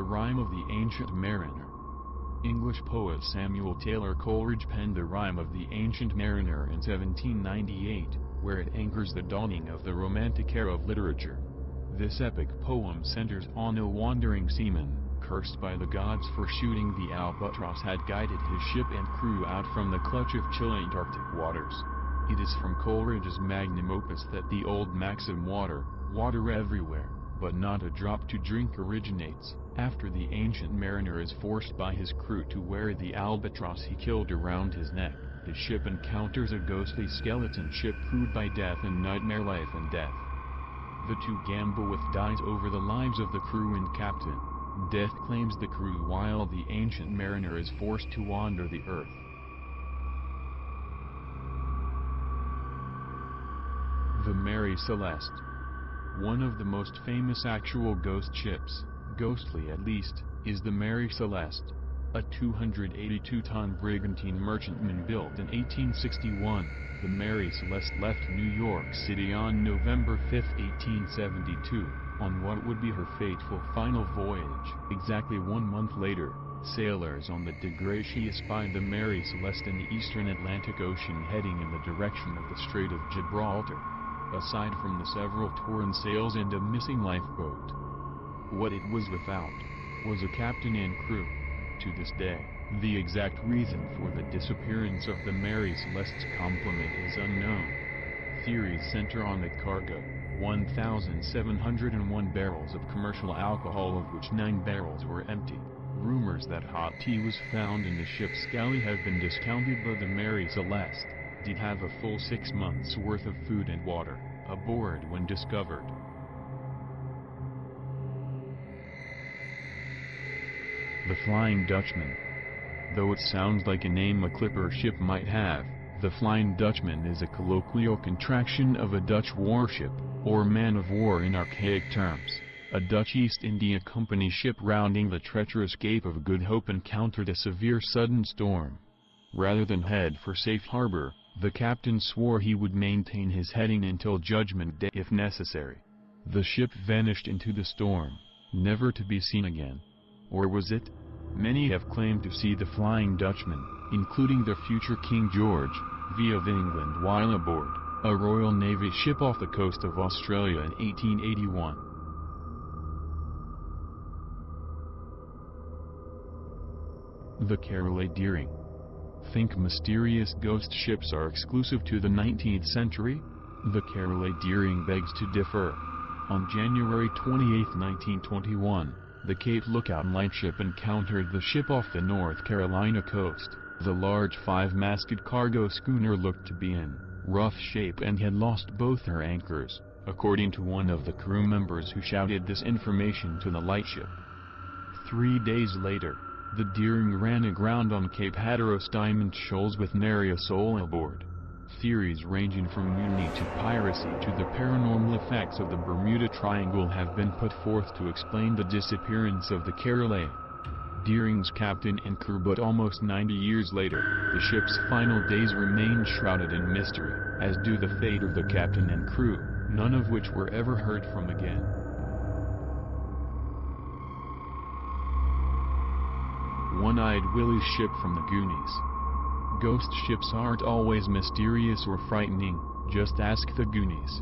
The Rime of the Ancient Mariner. English poet Samuel Taylor Coleridge penned The Rime of the Ancient Mariner in 1798, where it anchors the dawning of the Romantic era of literature. This epic poem centers on a wandering seaman, cursed by the gods for shooting the albatross had guided his ship and crew out from the clutch of chill Antarctic waters. It is from Coleridge's magnum opus that the old maxim water everywhere, but not a drop to drink originates. After the ancient mariner is forced by his crew to wear the albatross he killed around his neck, the ship encounters a ghostly skeleton ship crewed by death and nightmare life and death. The two gamble with dice over the lives of the crew and captain. Death claims the crew while the ancient mariner is forced to wander the earth. The Mary Celeste. One of the most famous actual ghost ships, ghostly at least, is the Mary Celeste, a 282-ton brigantine merchantman built in 1861. The Mary Celeste left New York City on November 5, 1872, on what would be her fateful final voyage. Exactly 1 month later, sailors on the De Gracia spied the Mary Celeste in the eastern Atlantic Ocean heading in the direction of the Strait of Gibraltar. Aside from the several torn sails and a missing lifeboat, what it was without was a captain and crew. To this day, the exact reason for the disappearance of the Mary Celeste's complement is unknown. Theories center on the cargo, 1,701 barrels of commercial alcohol of which 9 barrels were empty. Rumors that hot tea was found in the ship's galley have been discounted, but the Mary Celeste did have a full 6 months' worth of food and water aboard when discovered. The Flying Dutchman. Though it sounds like a name a clipper ship might have, the Flying Dutchman is a colloquial contraction of a Dutch warship, or man of war in archaic terms. A Dutch East India Company ship rounding the treacherous Cape of Good Hope encountered a severe sudden storm. Rather than head for safe harbor, the captain swore he would maintain his heading until Judgment Day if necessary. The ship vanished into the storm, never to be seen again. Or was it? Many have claimed to see the Flying Dutchman, including their future King George, V of England, while aboard a Royal Navy ship off the coast of Australia in 1881. The Caroline Deering. Think mysterious ghost ships are exclusive to the 19th century? The Caroline Deering begs to differ. On January 28, 1921, the Cape Lookout lightship encountered the ship off the North Carolina coast. The large 5-masted cargo schooner looked to be in rough shape and had lost both her anchors, according to one of the crew members who shouted this information to the lightship. 3 days later, the Deering ran aground on Cape Hatteras Diamond Shoals with nary a soul aboard. Theories ranging from mutiny to piracy to the paranormal effects of the Bermuda Triangle have been put forth to explain the disappearance of the Caroline Deering's captain and crew, but almost 90 years later, the ship's final days remain shrouded in mystery, as do the fate of the captain and crew, none of which were ever heard from again. One-Eyed Willie's ship from the Goonies. Ghost ships aren't always mysterious or frightening, just ask the Goonies.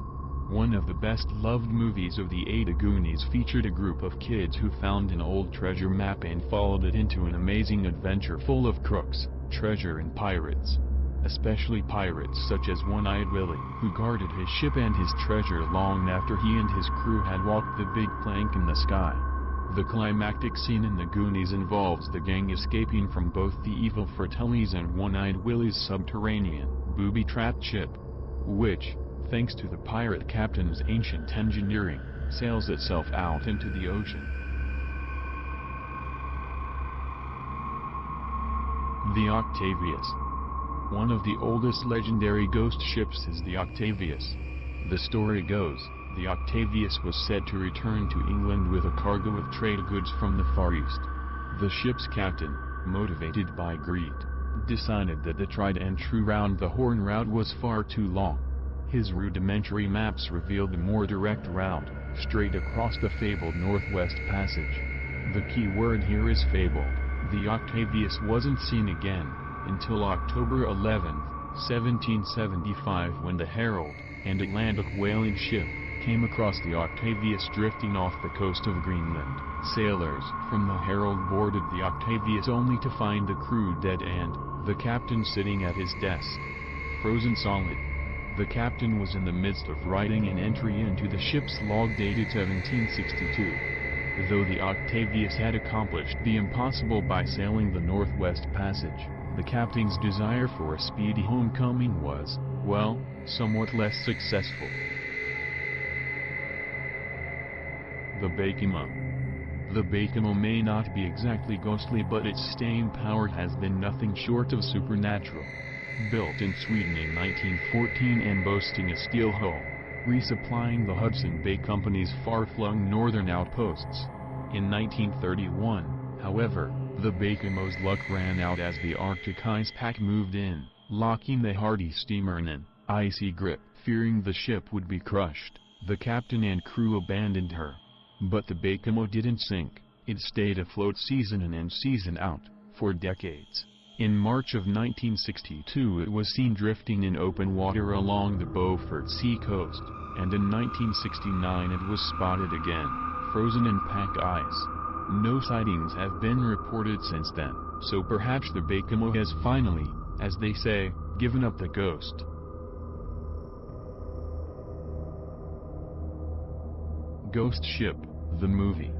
One of the best-loved movies of the 80s, Goonies, featured a group of kids who found an old treasure map and followed it into an amazing adventure full of crooks, treasure and pirates. Especially pirates such as One-Eyed Willie, who guarded his ship and his treasure long after he and his crew had walked the big plank in the sky. The climactic scene in the Goonies involves the gang escaping from both the evil Fratellis and One-Eyed Willie's subterranean, booby-trapped ship, which, thanks to the pirate captain's ancient engineering, sails itself out into the ocean. The Octavius. One of the oldest legendary ghost ships is the Octavius. The story goes, the Octavius was said to return to England with a cargo of trade goods from the Far East. The ship's captain, motivated by greed, decided that the tried and true round-the-Horn route was far too long. His rudimentary maps revealed a more direct route, straight across the fabled Northwest Passage. The key word here is fabled. The Octavius wasn't seen again until October 11, 1775, when the Herald, an Atlantic whaling ship, came across the Octavius drifting off the coast of Greenland. Sailors from the Herald boarded the Octavius only to find the crew dead and the captain sitting at his desk, frozen solid. The captain was in the midst of writing an entry into the ship's log dated 1762. Though the Octavius had accomplished the impossible by sailing the Northwest Passage, the captain's desire for a speedy homecoming was, well, somewhat less successful. The Baikimo. The Baikimo may not be exactly ghostly, but its staying power has been nothing short of supernatural. Built in Sweden in 1914 and boasting a steel hull, resupplying the Hudson Bay Company's far-flung northern outposts. In 1931, however, the Baikimo's luck ran out as the Arctic ice pack moved in, locking the hardy steamer in an icy grip. Fearing the ship would be crushed, the captain and crew abandoned her. But the Baikimo didn't sink. It stayed afloat season in and season out, for decades. In March of 1962 it was seen drifting in open water along the Beaufort Sea coast, and in 1969 it was spotted again, frozen in pack ice. No sightings have been reported since then, so perhaps the Baikimo has finally, as they say, given up the ghost. Ghost Ship, the movie.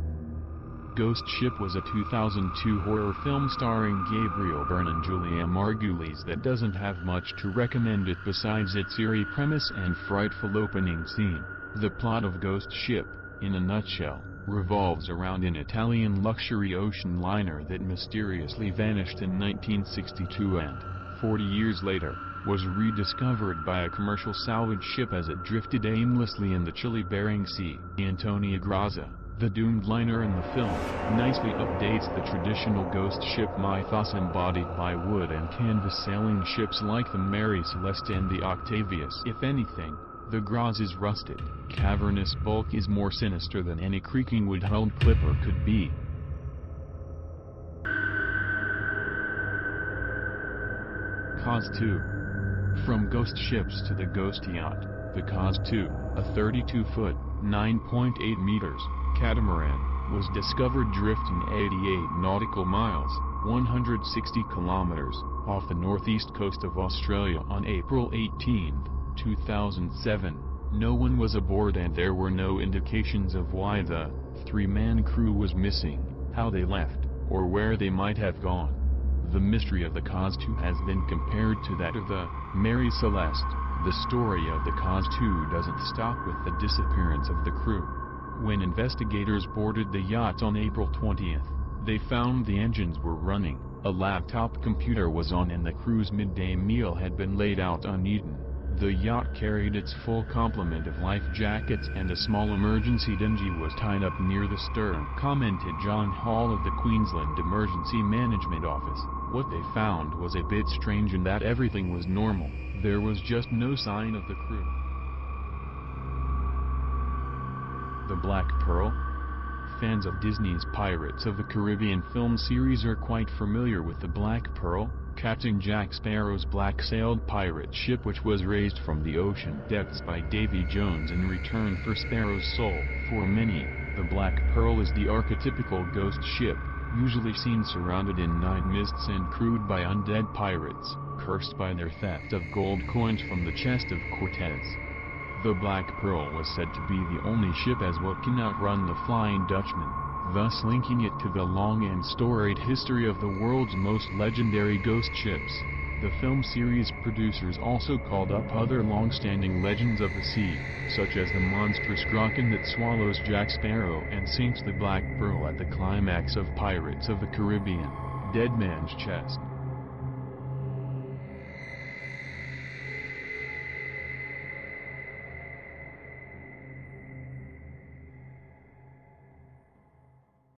Ghost Ship was a 2002 horror film starring Gabriel Byrne and Julia Margulies that doesn't have much to recommend it besides its eerie premise and frightful opening scene. The plot of Ghost Ship, in a nutshell, revolves around an Italian luxury ocean liner that mysteriously vanished in 1962 and, 40 years later, was rediscovered by a commercial salvage ship as it drifted aimlessly in the chilly Bering Sea. Antonia Graza, the doomed liner in the film, nicely updates the traditional ghost ship mythos embodied by wood and canvas sailing ships like the Mary Celeste and the Octavius. If anything, the Graza's rusted, cavernous bulk is more sinister than any creaking wood-hulled clipper could be. Cause 2. From ghost ships to the ghost yacht, the Cause 2, a 32-foot, 9.8 meters, catamaran, was discovered drifting 88 nautical miles, 160 kilometers, off the northeast coast of Australia on April 18, 2007. No one was aboard and there were no indications of why the three-man crew was missing, how they left, or where they might have gone. The mystery of the Cause 2 has been compared to that of the Mary Celeste. The story of the Cause 2 doesn't stop with the disappearance of the crew. When investigators boarded the yacht on April 20th, they found the engines were running, a laptop computer was on and the crew's midday meal had been laid out uneaten. The yacht carried its full complement of life jackets and a small emergency dinghy was tied up near the stern, commented John Hall of the Queensland Emergency Management Office. What they found was a bit strange in that everything was normal, there was just no sign of the crew. The Black Pearl? Fans of Disney's Pirates of the Caribbean film series are quite familiar with the Black Pearl, Captain Jack Sparrow's black-sailed pirate ship which was raised from the ocean depths by Davy Jones in return for Sparrow's soul. For many, the Black Pearl is the archetypical ghost ship, usually seen surrounded in night mists and crewed by undead pirates, cursed by their theft of gold coins from the chest of Cortez. The Black Pearl was said to be the only ship as what can outrun the Flying Dutchman, thus linking it to the long and storied history of the world's most legendary ghost ships. The film series producers also called up other long-standing legends of the sea, such as the monstrous kraken that swallows Jack Sparrow and sinks the Black Pearl at the climax of Pirates of the Caribbean, Dead Man's Chest.